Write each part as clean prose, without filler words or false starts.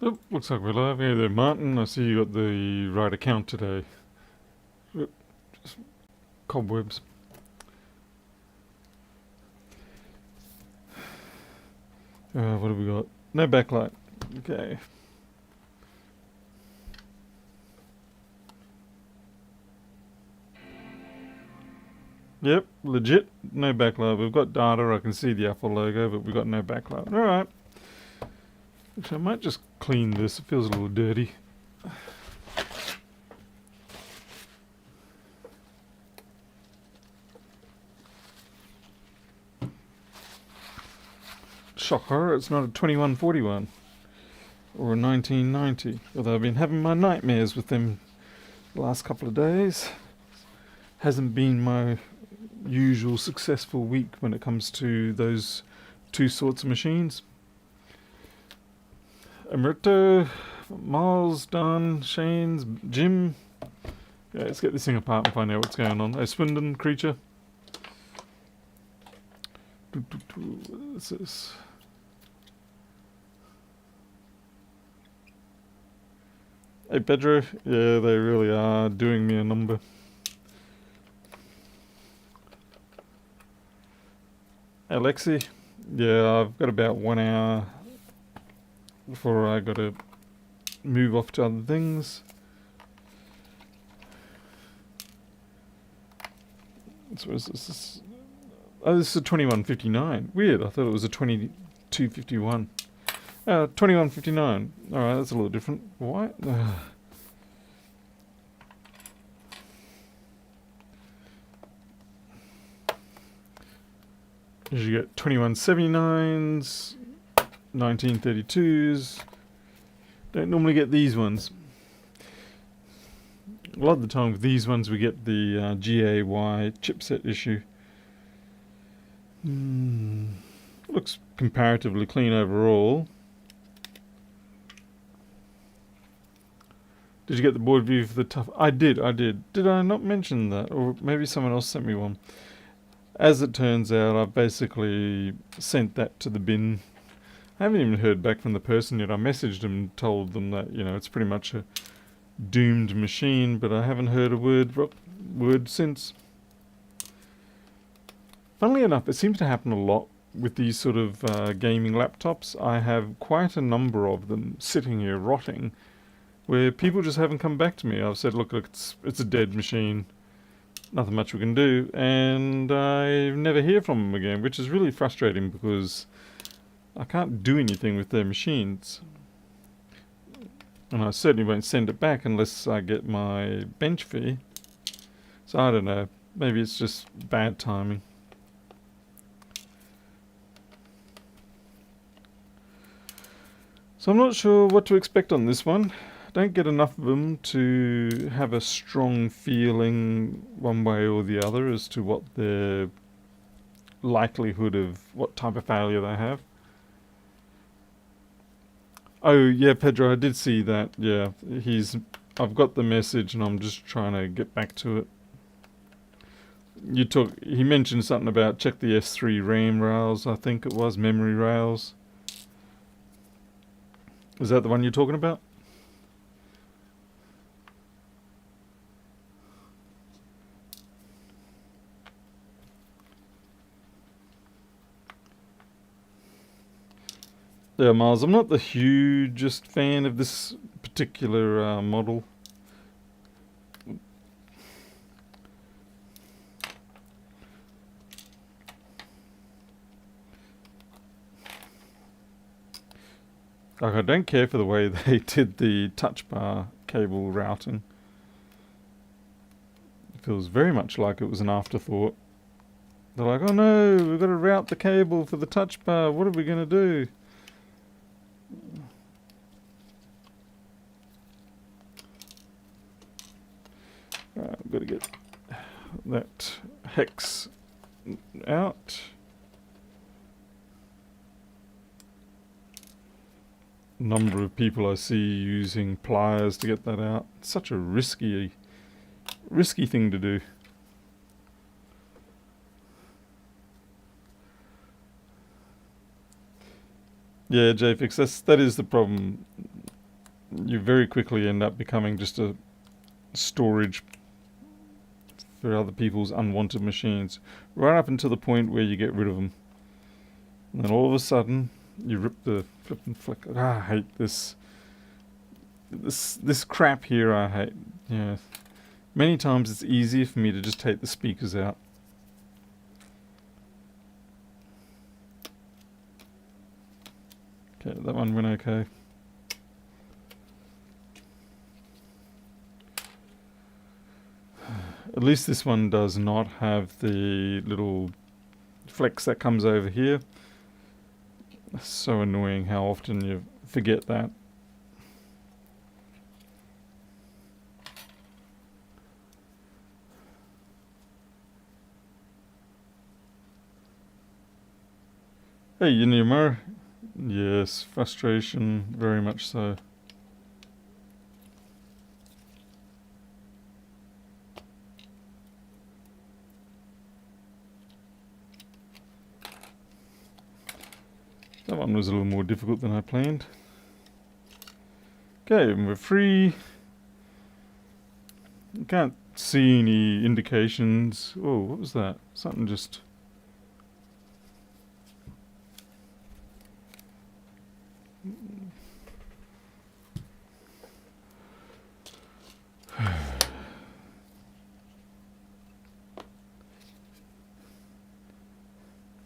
Oh, looks like we're live. Hey there, Martin. I see you got the right account today. Oop, just cobwebs. What have we got? No backlight. Okay. Yep, legit. No backlight. We've got data. I can see the Apple logo, but we've got no backlight. Alright. Actually, I might just clean this. It feels a little dirty. Shocker, it's not a 2141 or a 1990. Although I've been having my nightmares with them the last couple of days. Hasn't been my usual successful week when it comes to those two sorts of machines. Emerito, Miles, Don, Shane's, Jim. Yeah, let's get this thing apart and find out what's going on. A Swindon creature. What is this? Hey Pedro, yeah, they really are doing me a number. Alexi, yeah, I've got about 1 hour before I got to move off to other things. So what is this? Oh, this is a 2159. Weird, I thought it was a 2251. 2159. Alright, that's a little different. Why? You get 2179s, 1932s. Don't normally get these ones. A lot of the time with these ones we get the GAY chipset issue. Looks comparatively clean overall. Did you get the board view for the tough? I did. Did I not mention that? Or maybe someone else sent me one. As it turns out, I've basically sent that to the bin. I haven't even heard back from the person yet. I messaged them and told them that, you know, it's pretty much a doomed machine, but I haven't heard a word since. Funnily enough, it seems to happen a lot with these sort of gaming laptops. I have quite a number of them sitting here rotting, where people just haven't come back to me. I've said, look, it's a dead machine. Nothing much we can do, and I never hear from them again, which is really frustrating because I can't do anything with their machines. And I certainly won't send it back unless I get my bench fee. So I don't know, maybe it's just bad timing. So I'm not sure what to expect on this one. Don't get enough of them to have a strong feeling one way or the other as to what their likelihood of what type of failure they have. Oh yeah, Pedro, I did see that. Yeah, I've got the message and I'm just trying to get back to it. He mentioned something about check the S3 RAM rails, I think it was, memory rails. Is that the one you're talking about? Yeah, Miles, I'm not the hugest fan of this particular model. Like, I don't care for the way they did the touch bar cable routing. It feels very much like it was an afterthought. They're like, oh no, we've got to route the cable for the touch bar. What are we going to do? I've got to get that hex out. Number of people I see using pliers to get that out. It's such a risky thing to do. Yeah, JFix, that is the problem. you very quickly end up becoming just a storage for other people's unwanted machines, right up until the point where you get rid of them. And then all of a sudden, you rip the flip and flick. I hate this. This crap here I hate. Yeah. Many times it's easier for me to just take the speakers out. Okay, that one went okay. At least this one does not have the little flex that comes over here. It's so annoying how often you forget that. Hey, you need a mirror? Yes, frustration, very much so. That one was a little more difficult than I planned. Okay, we're free. You can't see any indications. Oh, what was that? Something just...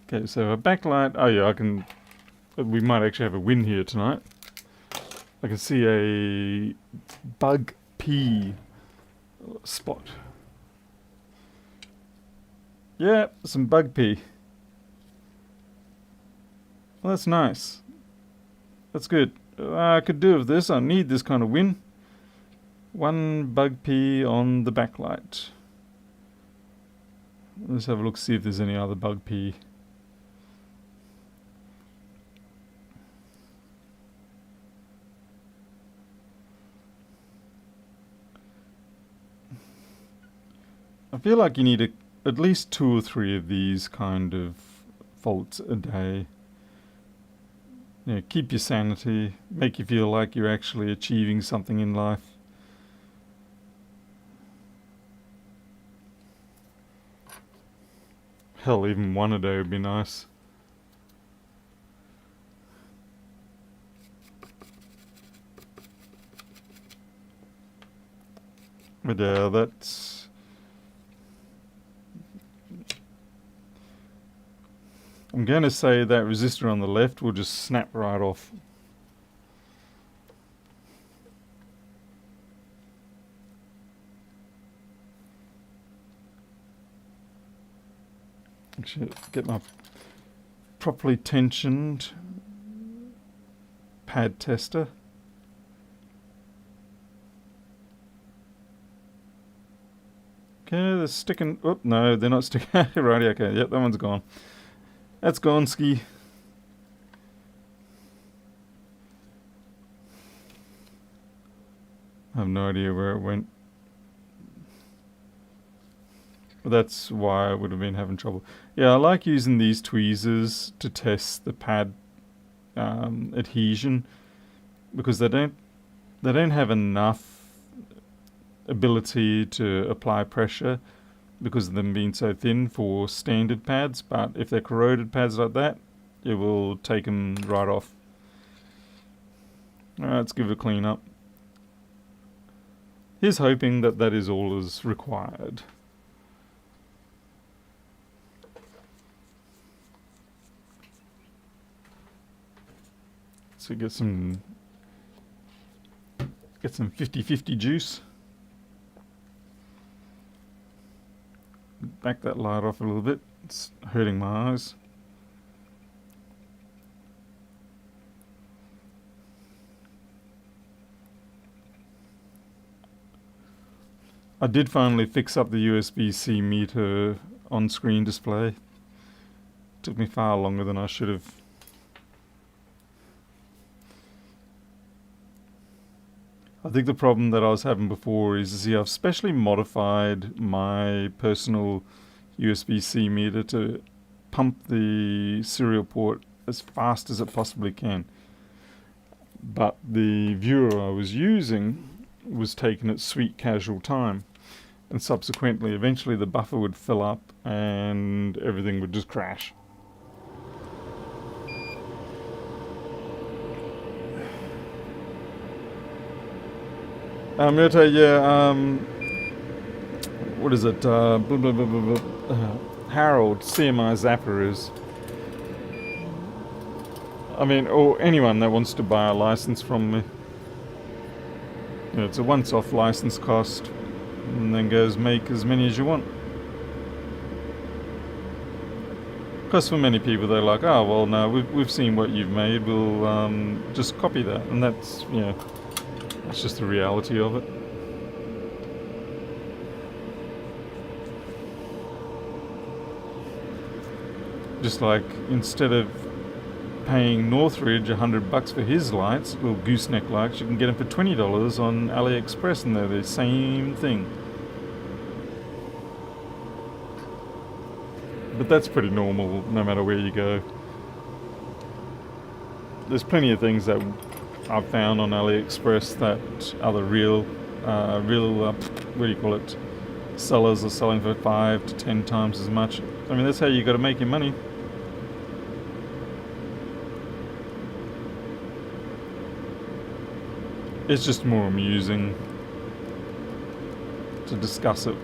Okay, so a backlight. Oh yeah, I can... We might actually have a win here tonight. I can see a bug P spot. Yeah, some bug P. Well, that's nice. That's good. I could do with this. I need this kind of win. One bug P on the backlight. Let's have a look, see if there's any other bug P. I feel like you need at least 2 or 3 of these kind of faults a day. Yeah, keep your sanity, make you feel like you're actually achieving something in life. Hell, even 1 a day would be nice. But yeah, that's... I'm going to say that resistor on the left will just snap right off. Actually, get my properly tensioned pad tester. Okay, they're sticking... Oh, no, they're not sticking. Right, okay, yep, that one's gone. That's gone, ski. I have no idea where it went. But that's why I would have been having trouble. Yeah, I like using these tweezers to test the pad adhesion, because they don't have enough ability to apply pressure because of them being so thin for standard pads, but if they're corroded pads like that, it will take them right off. Alright, let's give it a clean up. Here's hoping that that is all is required. So get some 50-50 juice. Back that light off a little bit. It's hurting my eyes. I did finally fix up the USB-C meter on-screen display. Took me far longer than I should have. I think the problem that I was having before is, see, I've specially modified my personal USB-C meter to pump the serial port as fast as it possibly can. but the viewer I was using was taken at sweet casual time, and subsequently, eventually the buffer would fill up and everything would just crash. Mirta, yeah, what is it? Harold, CMI Zapper is. I mean, or anyone that wants to buy a license from me. You know, it's a once-off license cost, and then goes make as many as you want. Because for many people, they're like, oh, well, no, we've seen what you've made, we'll just copy that. And that's, you know, that's just the reality of it. Just like, instead of paying Northridge $100 for his lights, little gooseneck lights, you can get them for $20 on AliExpress, and they're the same thing. But that's pretty normal, no matter where you go. There's plenty of things that I've found on AliExpress that other real, what do you call it, sellers are selling for 5 to 10 times as much. I mean, that's how you got to make your money. It's just more amusing to discuss it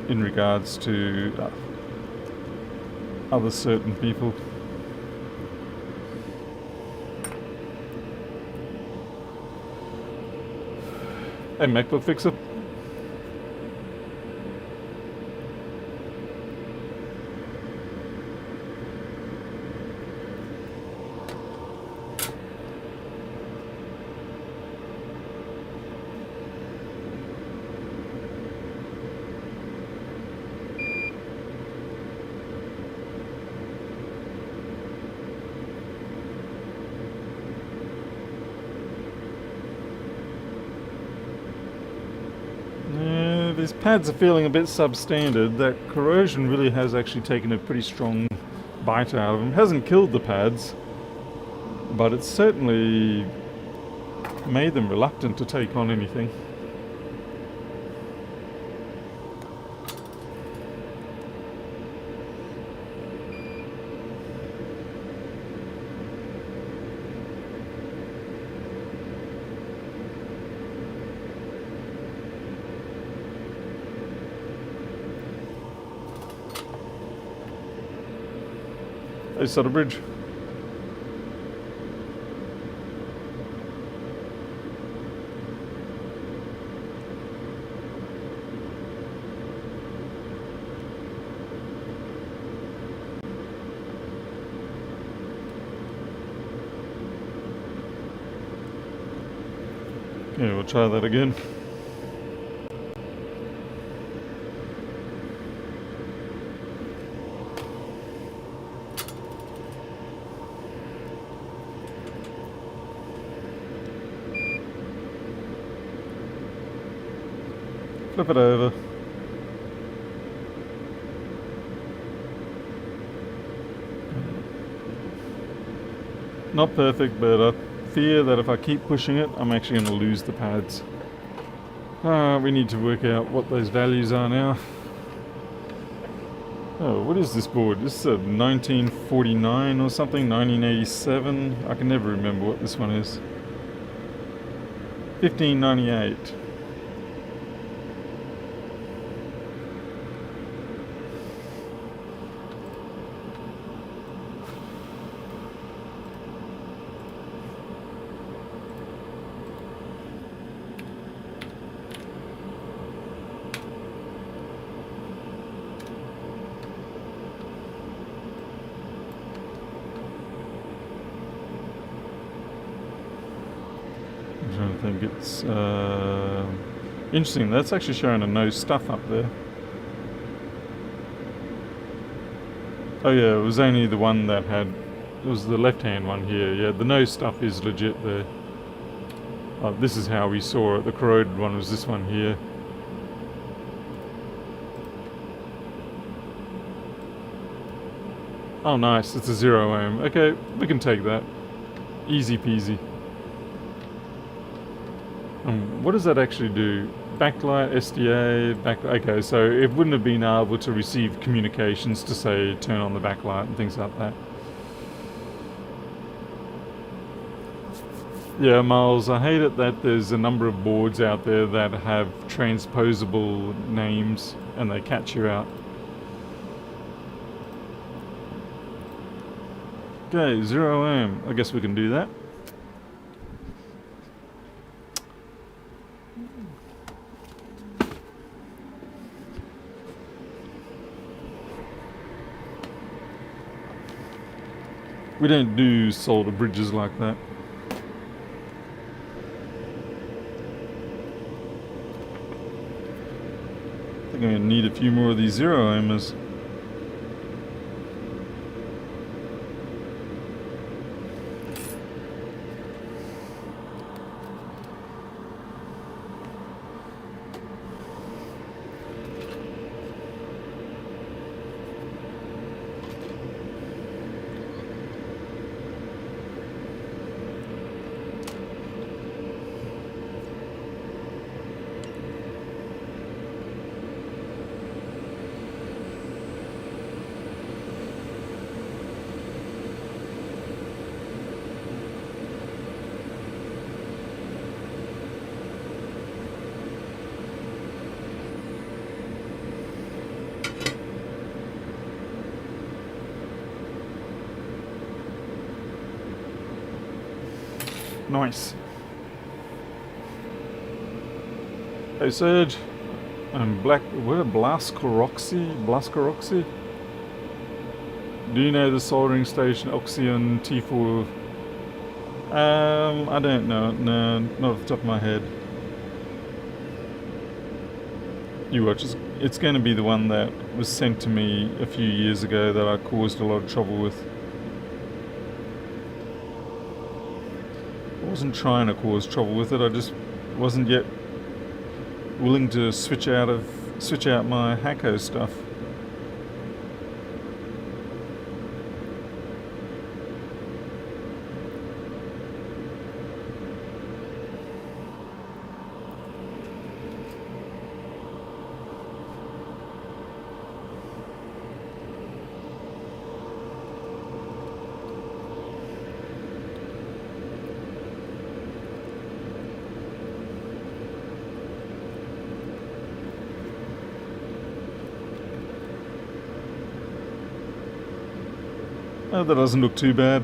in regards to other certain people. Hey, Macbook Fixer. These pads are feeling a bit substandard. That corrosion really has actually taken a pretty strong bite out of them. It hasn't killed the pads, but it's certainly made them reluctant to take on anything. Hey, Sutter Bridge. Yeah, we'll try that again. Flip it over. Not perfect, but I fear that if I keep pushing it, I'm actually going to lose the pads. We need to work out what those values are now. Oh, what is this board? This is a 1949 or something, 1987. I can never remember what this one is. 1598. I think it's interesting. That's actually showing a no stuff up there. Oh yeah, it was only the one that had, it was the left hand one here. Yeah, the no stuff is legit there. This is how we saw it. The corroded one was this one here. Oh nice, it's a 0 ohm. Okay, we can take that. Easy peasy. What does that actually do? Backlight, SDA, okay, so it wouldn't have been able to receive communications to say turn on the backlight and things like that. Yeah, Miles, I hate it that there's a number of boards out there that have transposable names and they catch you out. Okay, 0M. I guess we can do that. We don't do solder bridges like that. I think I'm going to need a few more of these 0-ohmers. Nice. Hey Serge, I'm Blaskaroxy? Do you know the soldering station Oxyon T4? I don't know, no, not off the top of my head. You watch, it's going to be the one that was sent to me a few years ago that I caused a lot of trouble with. I wasn't trying to cause trouble with it, I just wasn't yet willing to switch out my Hacko stuff. Oh, that doesn't look too bad.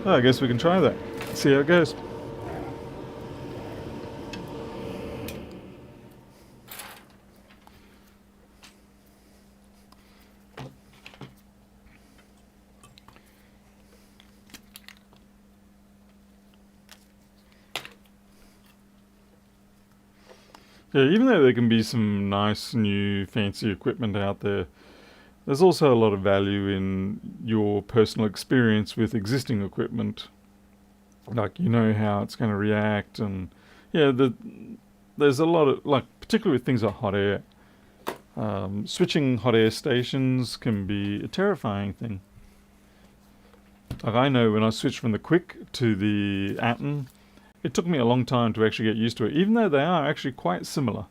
Oh, I guess we can try that. See how it goes. Yeah, even though there can be some nice new fancy equipment out there, there's also a lot of value in your personal experience with existing equipment. Like, you know how it's going to react, and yeah, there's a lot of, like, particularly with things like hot air. Switching hot air stations can be a terrifying thing. Like, I know when I switched from the Quick to the Atom, it took me a long time to actually get used to it, even though they are actually quite similar.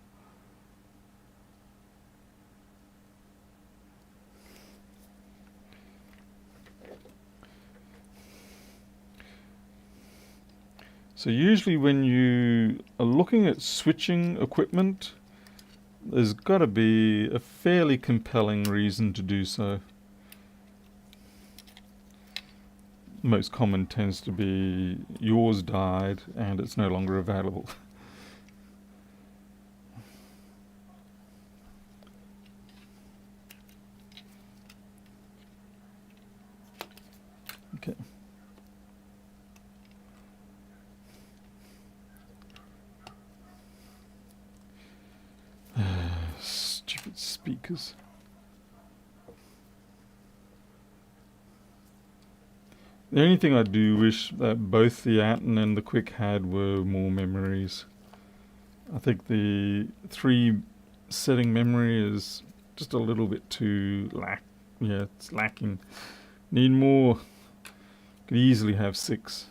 So usually when you are looking at switching equipment, there's got to be a fairly compelling reason to do so. Most common tends to be yours died and it's no longer available. Okay. Stupid speakers. The only thing I do wish that both the Atom and the Quick had were more memories. I think the 3 setting memory is just a little bit too it's lacking. Need more. Could easily have 6.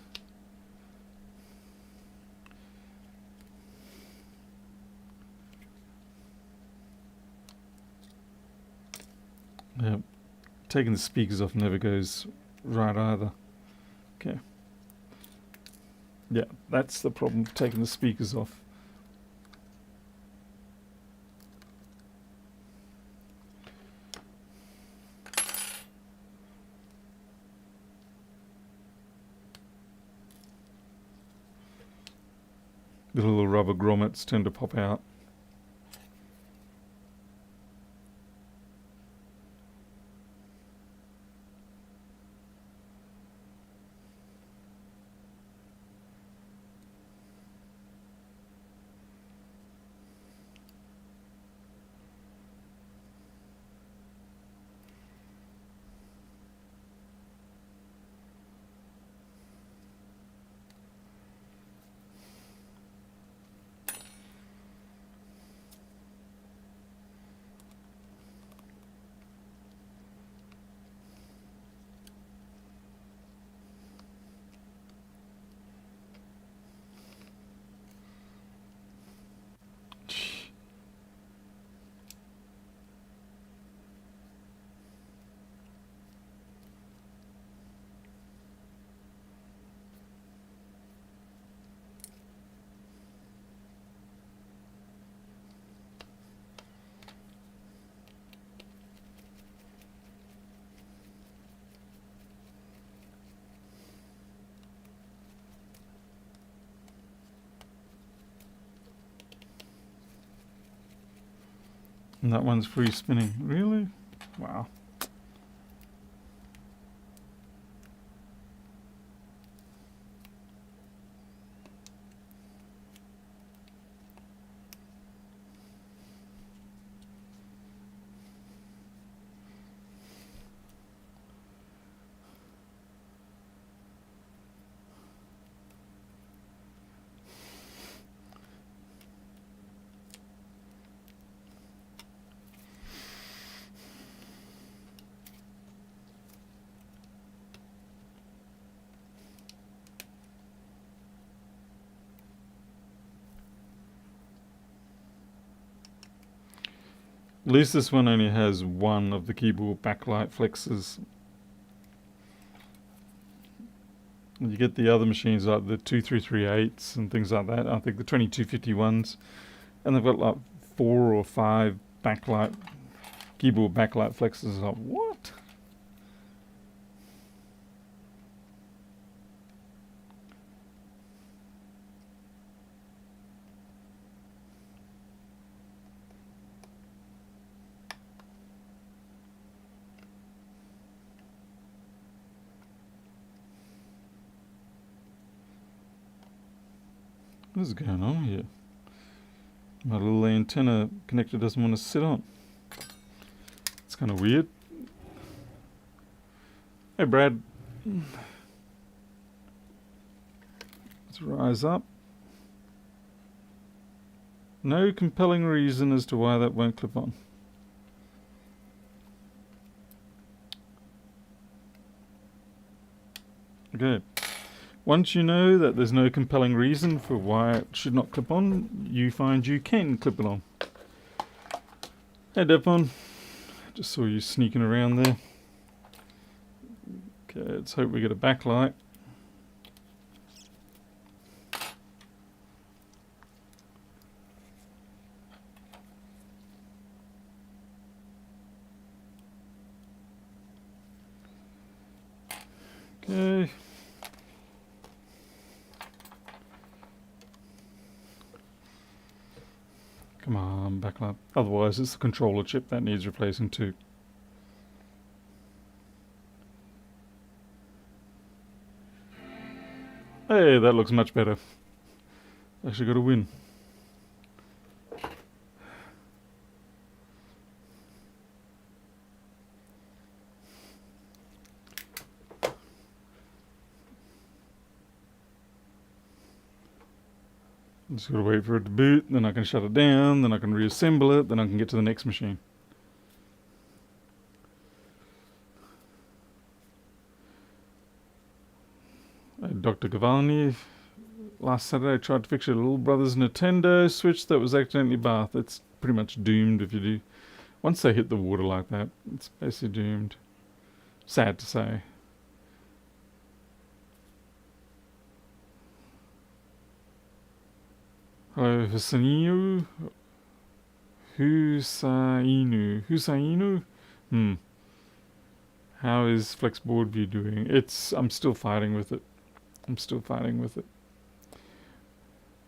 Yep. Taking the speakers off never goes right either. Okay. Yeah, that's the problem, taking the speakers off. The little rubber grommets tend to pop out. And that one's free spinning. Really? Wow. At least this one only has one of the keyboard backlight flexes. You get the other machines like the 2338s and things like that. I think the 2251s, and they've got like 4 or 5 keyboard backlight flexes. Like, what? What is going on here? My little antenna connector doesn't want to sit on. It's kind of weird. Hey, Brad. Let's rise up. No compelling reason as to why that won't clip on. Okay. Once you know that there's no compelling reason for why it should not clip on, you find you can clip it on. Hey, Devon. Just saw you sneaking around there. Okay, let's hope we get a backlight. Okay. Come on, backlight. Otherwise, it's the controller chip that needs replacing too. Hey, that looks much better. Actually got a win. Just gotta wait for it to boot, then I can shut it down, then I can reassemble it, then I can get to the next machine. Dr. Gavalny, last Saturday I tried to fix your little brother's Nintendo Switch that was accidentally bathed. It's pretty much doomed if you do. Once they hit the water like that, it's basically doomed. Sad to say. Hello, Husainu? Husainu? How is Flexboard View doing? I'm still fighting with it.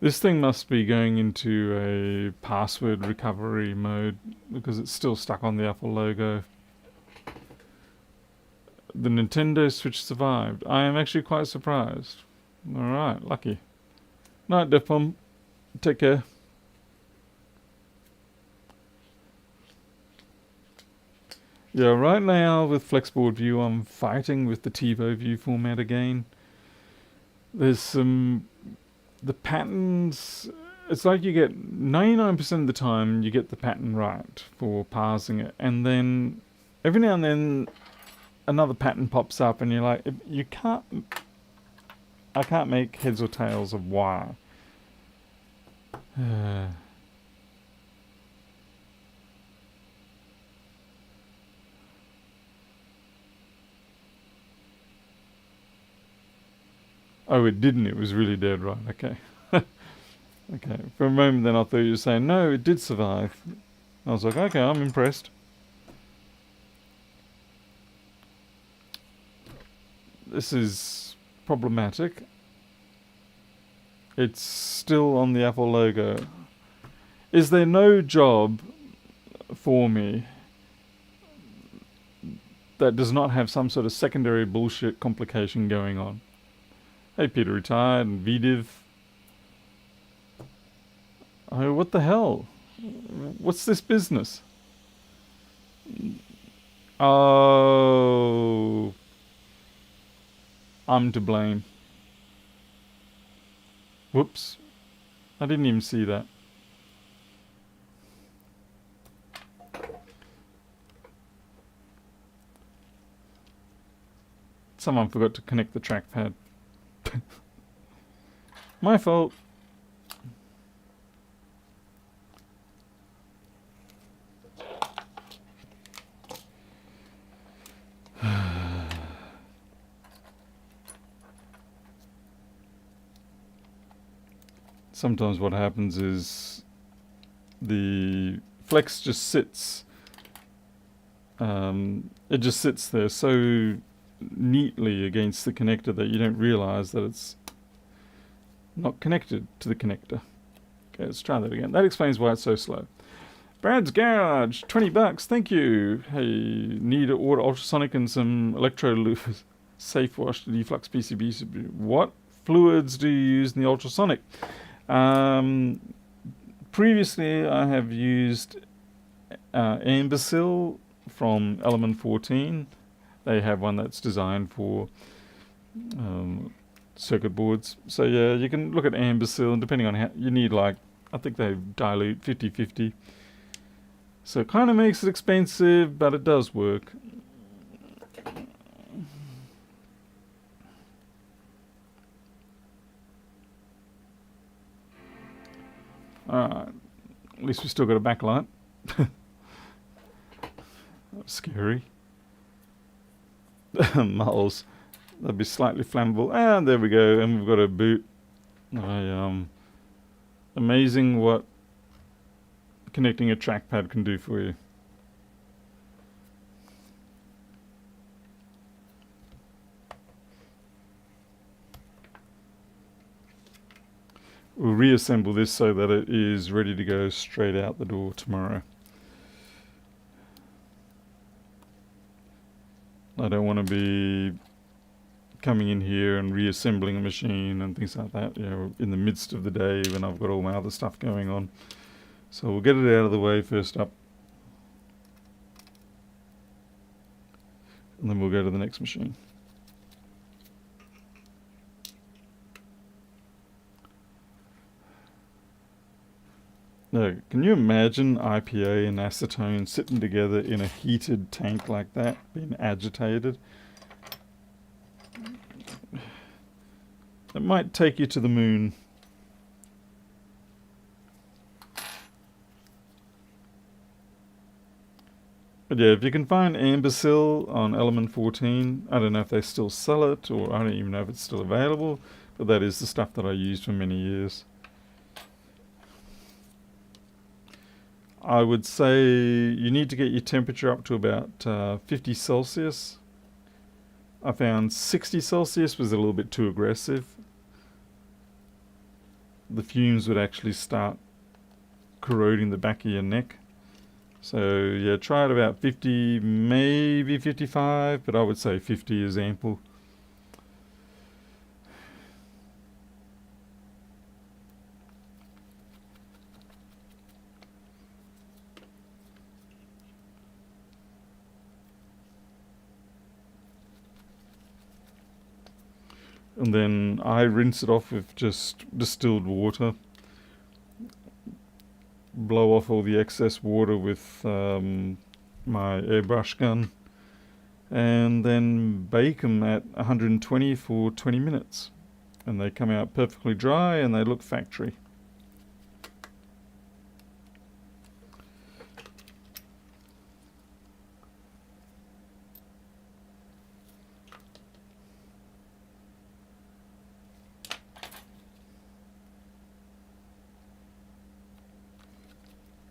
This thing must be going into a password recovery mode because it's still stuck on the Apple logo. The Nintendo Switch survived. I am actually quite surprised. Alright, lucky. Night, Defpom. Take care. Yeah, right now with Flexboard View, I'm fighting with the TiVo view format again. There's the patterns, it's like you get 99% of the time you get the pattern right for parsing it, and then every now and then another pattern pops up and you're like, I can't make heads or tails of why. Oh, it didn't. It was really dead, right? Okay. Okay. For a moment then I thought you were saying, no, it did survive. I was like, okay, I'm impressed. This is problematic. It's still on the Apple logo. Is there no job for me that does not have some sort of secondary bullshit complication going on? Hey, Peter Retired and VDiv. Oh, what the hell? What's this business? Oh, I'm to blame. Whoops. I didn't even see that. Someone forgot to connect the trackpad. My fault. Sometimes what happens is the Flex just sits. It just sits there so neatly against the connector that you don't realize that it's not connected to the connector. Okay, let's try that again. That explains why it's so slow. Brad's Garage, $20, thank you. Hey, need to order ultrasonic and some electro safe wash to deflux PCB. What fluids do you use in the ultrasonic? Previously I have used Ambersil from Element 14. They have one that's designed for circuit boards. So yeah, you can look at Ambersil, and depending on how you need, like, I think they dilute 50-50. So it kind of makes it expensive, but it does work. Alright, at least we still got a backlight. That was scary. Mulls. That'd be slightly flammable. And there we go. And we've got a boot. Amazing what connecting a trackpad can do for you. We'll reassemble this so that it is ready to go straight out the door tomorrow. I don't want to be coming in here and reassembling a machine and things like that, you know, in the midst of the day when I've got all my other stuff going on. So we'll get it out of the way first up. And then we'll go to the next machine. No, can you imagine IPA and acetone sitting together in a heated tank like that, being agitated? It might take you to the moon. But yeah, if you can find Ambersil on Element 14, I don't know if they still sell it, or I don't even know if it's still available, but that is the stuff that I used for many years. I would say you need to get your temperature up to about 50 Celsius. I found 60 Celsius was a little bit too aggressive. The fumes would actually start corroding the back of your neck. So yeah, try it about 50, maybe 55, but I would say 50 is ample. And then I rinse it off with just distilled water. Blow off all the excess water with my airbrush gun. And then bake them at 120 for 20 minutes. And they come out perfectly dry and they look factory.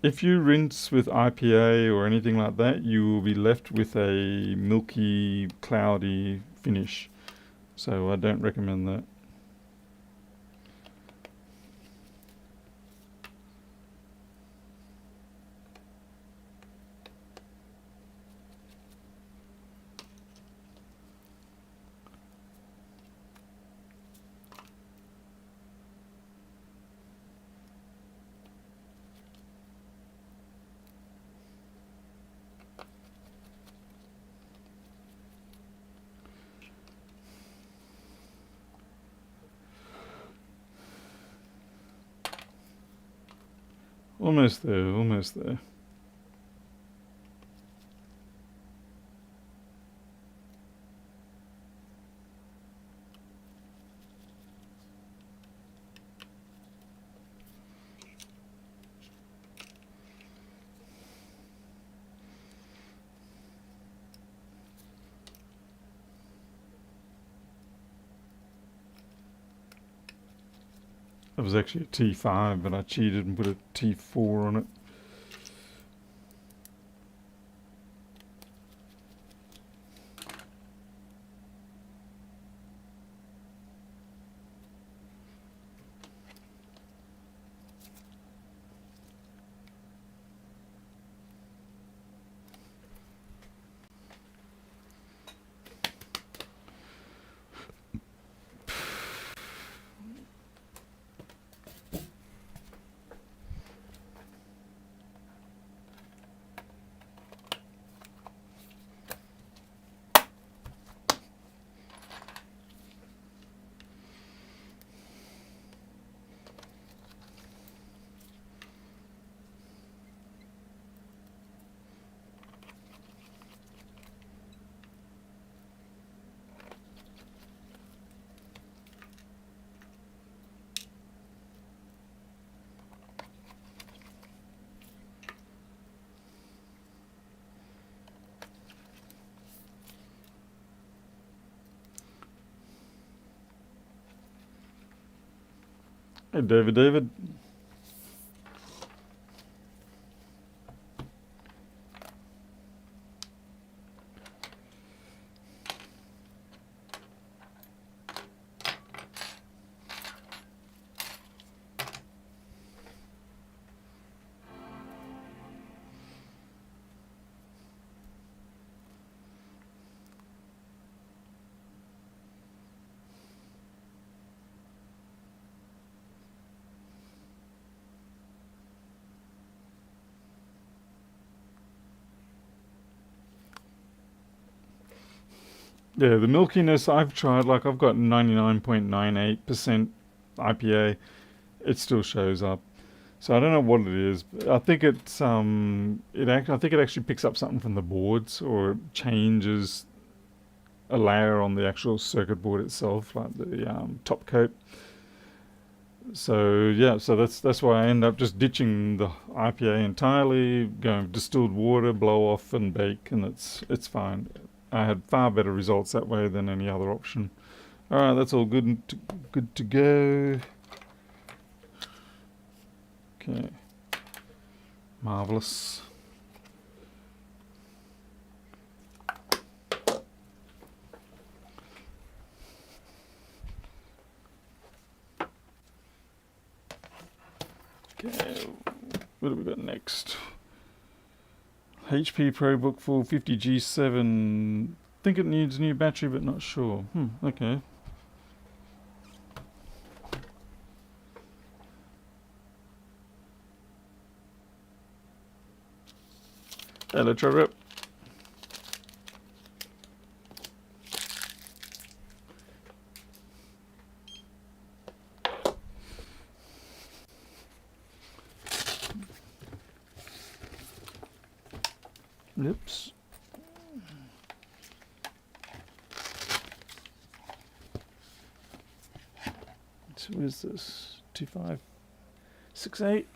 If you rinse with IPA or anything like that, you will be left with a milky, cloudy finish. So I don't recommend that. Almost there, almost there. That was actually a T5, but I cheated and put a T4 on it. Hey, David. Yeah, the milkiness I've tried, like I've got 99.98% IPA. It still shows up. So I don't know what it is. But I think I think it actually picks up something from the boards, or it changes a layer on the actual circuit board itself, like the top coat. So yeah, so that's why I end up just ditching the IPA entirely, going with distilled water, blow off and bake, and it's fine. I had far better results that way than any other option. All right, that's all good to go. Okay, marvelous. Okay, what do we got next? HP ProBook Full 50G7. Think it needs a new battery, but not sure. Okay. Electro rep. Oops. So what is this? 2568.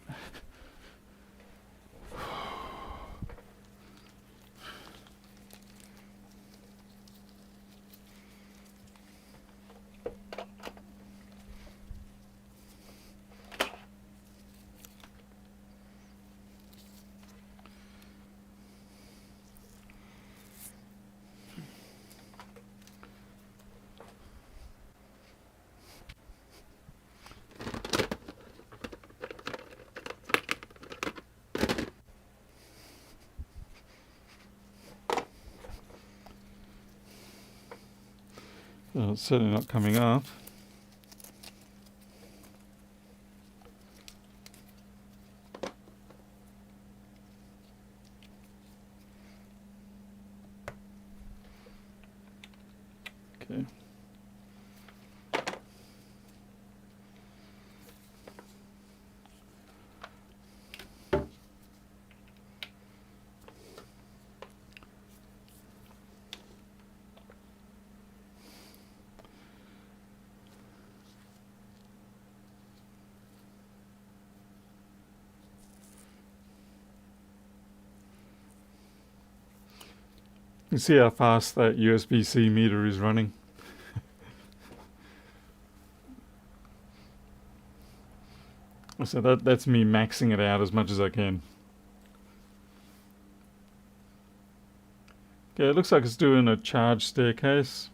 Well, it's certainly not coming up. Okay. You see how fast that USB-C meter is running? So that's me maxing it out as much as I can. Okay, it looks like it's doing a charge staircase.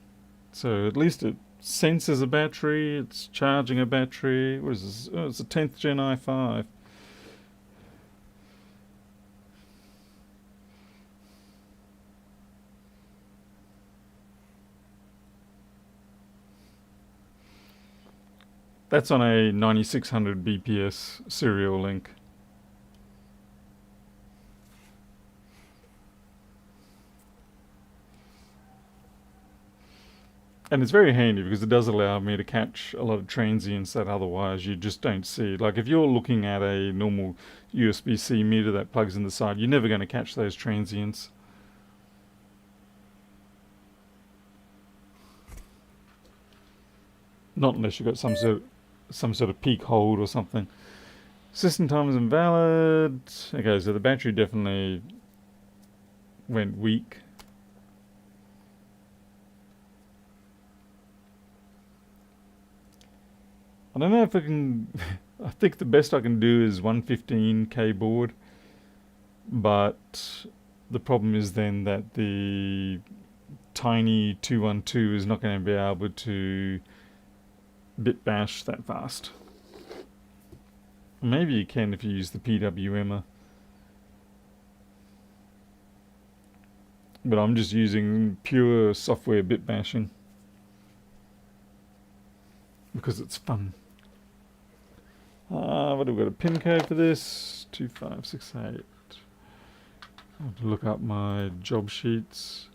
So at least it senses a battery, it's charging a battery. What is this? Oh, it's a 10th Gen i5. That's on a 9600 BPS serial link. And it's very handy because it does allow me to catch a lot of transients that otherwise you just don't see. Like if you're looking at a normal USB-C meter that plugs in the side, you're never going to catch those transients. Not unless you've got some sort of peak hold or something. System time is invalid. Okay, so the battery definitely went weak. I don't know if I can. I think the best I can do is 115K board, but the problem is then that the tiny 212 is not going to be able to bit bash that fast. Maybe you can if you use the PWMer. But I'm just using pure software bit bashing because it's fun. What have we got? A pin code for this? 2568. I have to look up my job sheets.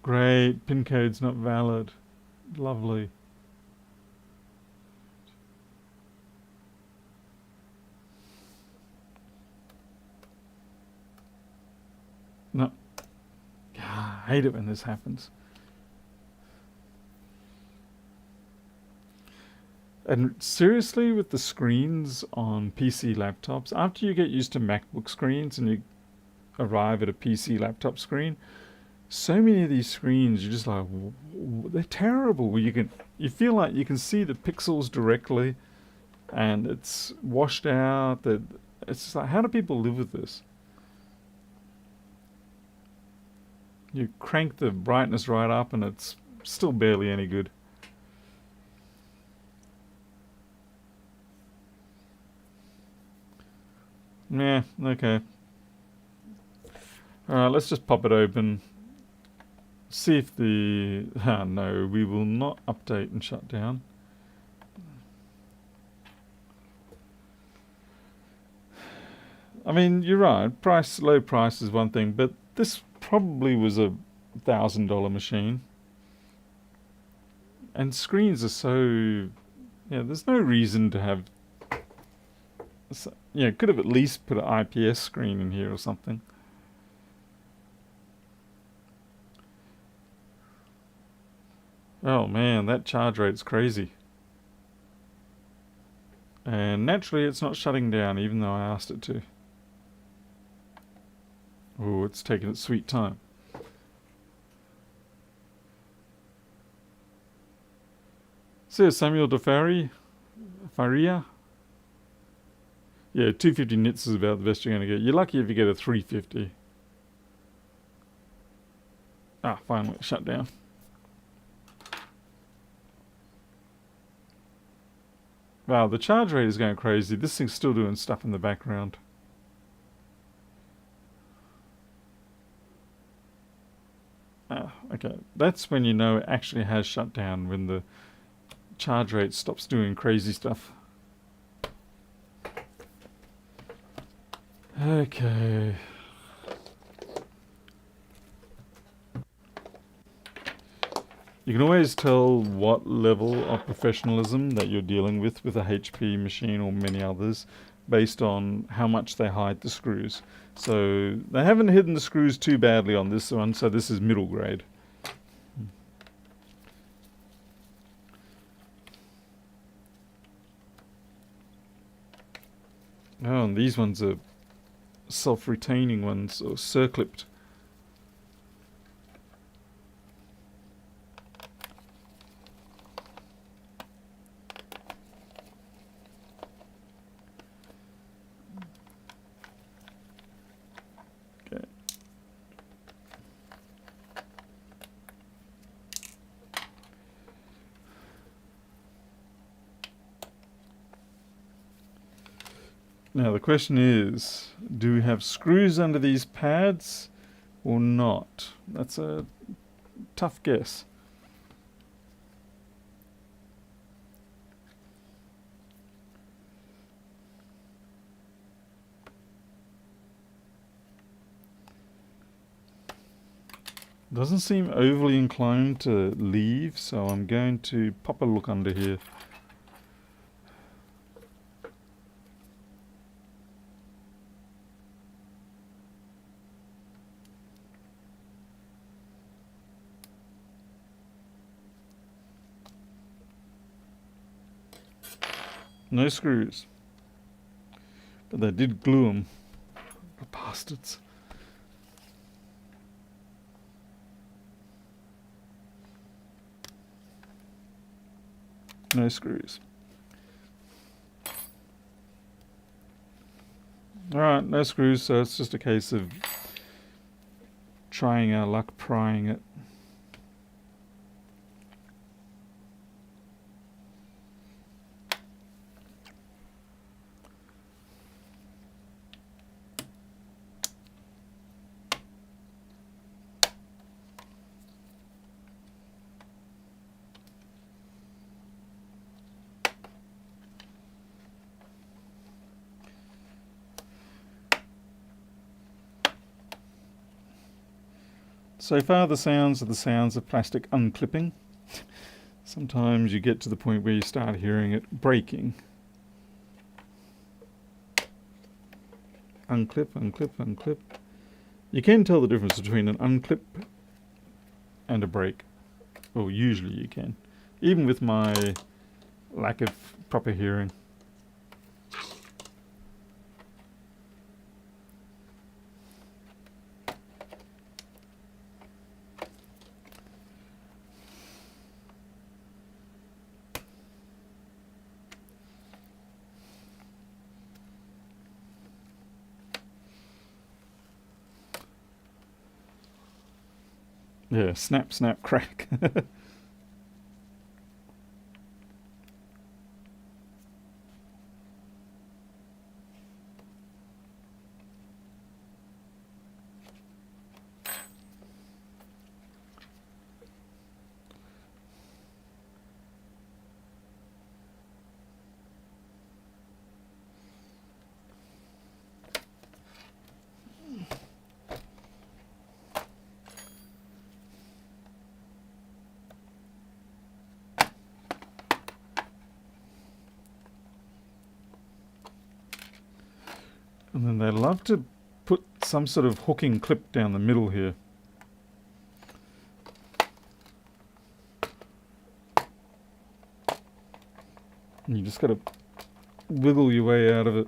Great, pin code's not valid. Lovely. No. I hate it when this happens. And seriously, with the screens on PC laptops, after you get used to MacBook screens and you arrive at a PC laptop screen, so many of these screens you're just like, they're terrible. You feel like you can see the pixels directly, and it's washed out. That it's just like, how do people live with this? You crank the brightness right up, and it's still barely any good. Yeah, okay. Alright, let's just pop it open. See if the... no, we will not update and shut down. I mean, you're right. Low price is one thing, but this probably was a $1,000 machine. And screens are so... Yeah, there's no reason to have... Yeah, could have at least put an IPS screen in here or something. Oh man, that charge rate's crazy. And naturally it's not shutting down even though I asked it to. Oh, it's taking its sweet time. So Samuel Faria? Yeah, 250 nits is about the best you're going to get. You're lucky if you get a 350. Ah, finally, shut down. Wow, the charge rate is going crazy. This thing's still doing stuff in the background. Ah, okay. That's when you know it actually has shut down, when the charge rate stops doing crazy stuff. Okay. You can always tell what level of professionalism that you're dealing with a HP machine or many others based on how much they hide the screws. So they haven't hidden the screws too badly on this one, so this is middle grade. Oh, and these ones are self-retaining ones, or circlipped. Okay. Now the question is, do we have screws under these pads or not? That's a tough guess. Doesn't seem overly inclined to leave, so I'm going to pop a look under here. No screws. But they did glue them. Bastards. No screws. Alright, no screws, so it's just a case of trying our luck prying it. So far the sounds are the sounds of plastic unclipping. Sometimes you get to the point where you start hearing it breaking. Unclip, unclip, unclip. You can tell the difference between an unclip and a break. Well, usually you can. Even with my lack of proper hearing. Yeah, snap, snap, crack. And then they love to put some sort of hooking clip down the middle here. And you just got to wiggle your way out of it.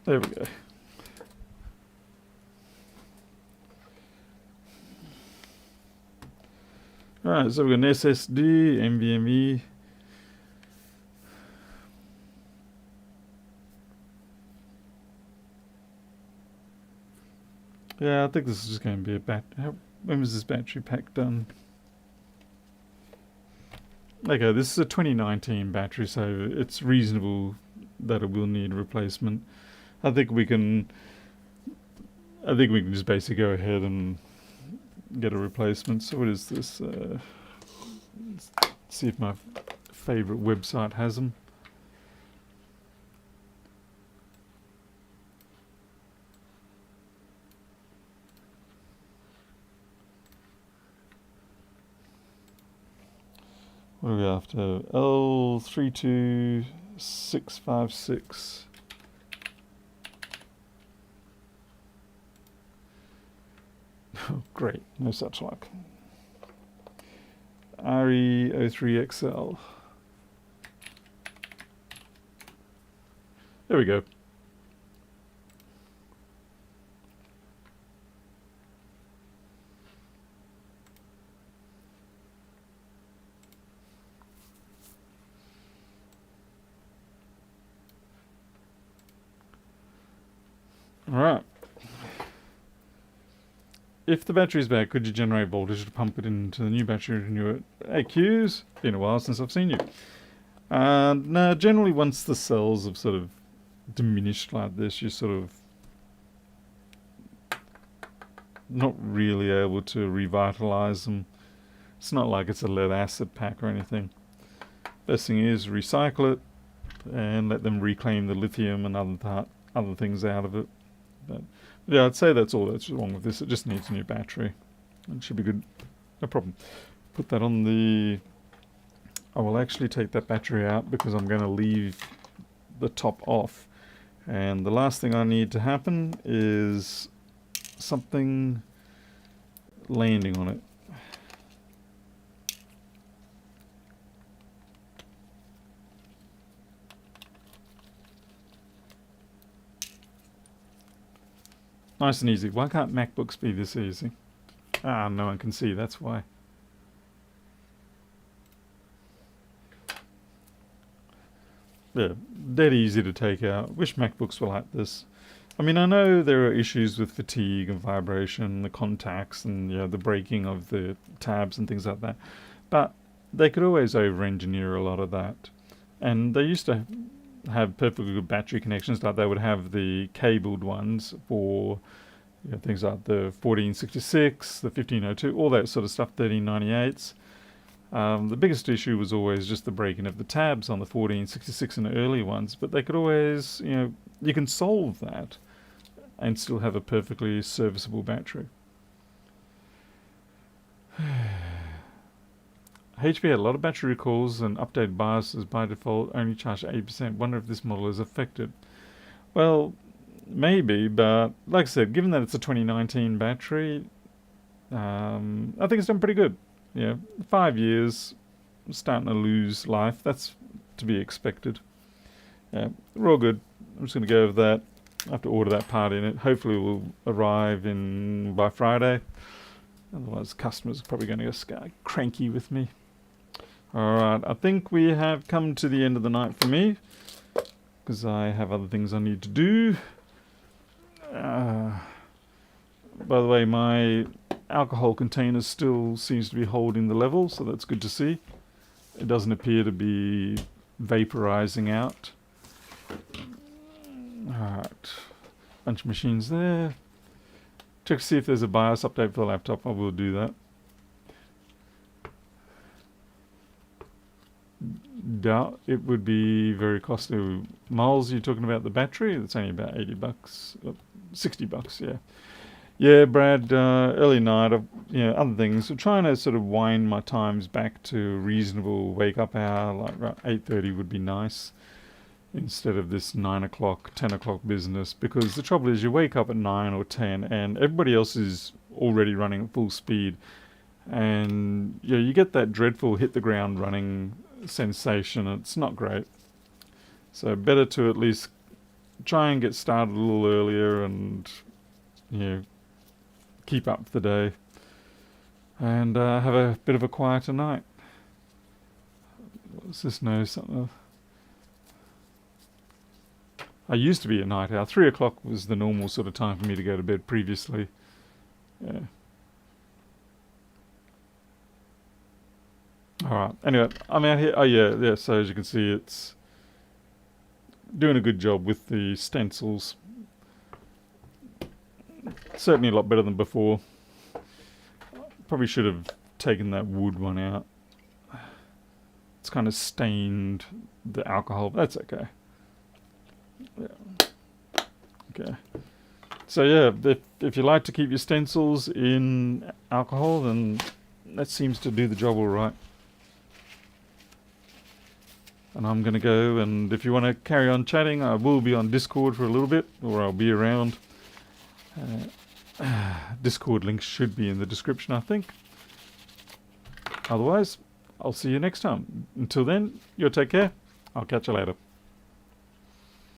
There we go. Alright, so we've got an SSD, NVMe. Yeah, I think this is just going to be a when was this battery pack done? Okay, this is a 2019 battery, so it's reasonable that it will need replacement. I think we can just basically go ahead and get a replacement. So what is this? Let's see if my favorite website has them. What are we after? L32656. Oh, great, no such luck. RE03XL. There we go. All right. If the battery is bad, could you generate voltage to pump it into the new battery and renew it? Hey, Q's, been a while since I've seen you. No, generally once the cells have sort of diminished like this, you're sort of not really able to revitalize them. It's not like it's a lead acid pack or anything. Best thing is recycle it and let them reclaim the lithium and other things out of it. But yeah, I'd say that's all that's wrong with this. It just needs a new battery. It should be good. No problem. Put that on the... I will actually take that battery out because I'm going to leave the top off. And the last thing I need to happen is something landing on it. Nice and easy. Why can't MacBooks be this easy? Ah, no one can see, that's why. Yeah, dead easy to take out. Wish MacBooks were like this. I mean, I know there are issues with fatigue and vibration, the contacts and the breaking of the tabs and things like that. But they could always over-engineer a lot of that. And they used to have perfectly good battery connections, like they would have the cabled ones for things like the 1466, the 1502, all that sort of stuff, 1398s. The biggest issue was always just the breaking of the tabs on the 1466 and the early ones, but they could always, you can solve that and still have a perfectly serviceable battery. HP had a lot of battery recalls and updated BIOSes by default only charge 80%. Wonder if this model is affected. Well, maybe, but like I said, given that it's a 2019 battery, I think it's done pretty good. 5 years, starting to lose life. That's to be expected. Yeah, we're all good. I'm just going to go over that. I have to order that part in it. Hopefully it will arrive by Friday. Otherwise, customers are probably going to get cranky with me. Alright, I think we have come to the end of the night for me, because I have other things I need to do. By the way, my alcohol container still seems to be holding the level, so that's good to see. It doesn't appear to be vaporizing out. Alright, bunch of machines there. Check to see if there's a BIOS update for the laptop. I will do that. Doubt it would be very costly. Miles, you're talking about the battery? It's only about $80, $60, yeah. Yeah, Brad, early night, other things. I'm trying to sort of wind my times back to a reasonable wake-up hour, like around 8:30 would be nice, instead of this 9 o'clock, 10 o'clock business, because the trouble is you wake up at 9 or 10 and everybody else is already running at full speed, and you get that dreadful hit the ground running sensation. It's not great. So better to at least try and get started a little earlier and keep up for the day and have a bit of a quieter night. What's this? No, something. I used to be a night owl. 3 o'clock was the normal sort of time for me to go to bed previously. Yeah. Alright, anyway, I'm out here. Oh yeah, so as you can see, it's doing a good job with the stencils. Certainly a lot better than before. Probably should have taken that wood one out. It's kind of stained the alcohol, but that's okay. Yeah. Okay. So yeah, if you like to keep your stencils in alcohol, then that seems to do the job all right. And I'm going to go, and if you want to carry on chatting, I will be on Discord for a little bit, or I'll be around. Discord links should be in the description, I think. Otherwise, I'll see you next time. Until then, you take care. I'll catch you later.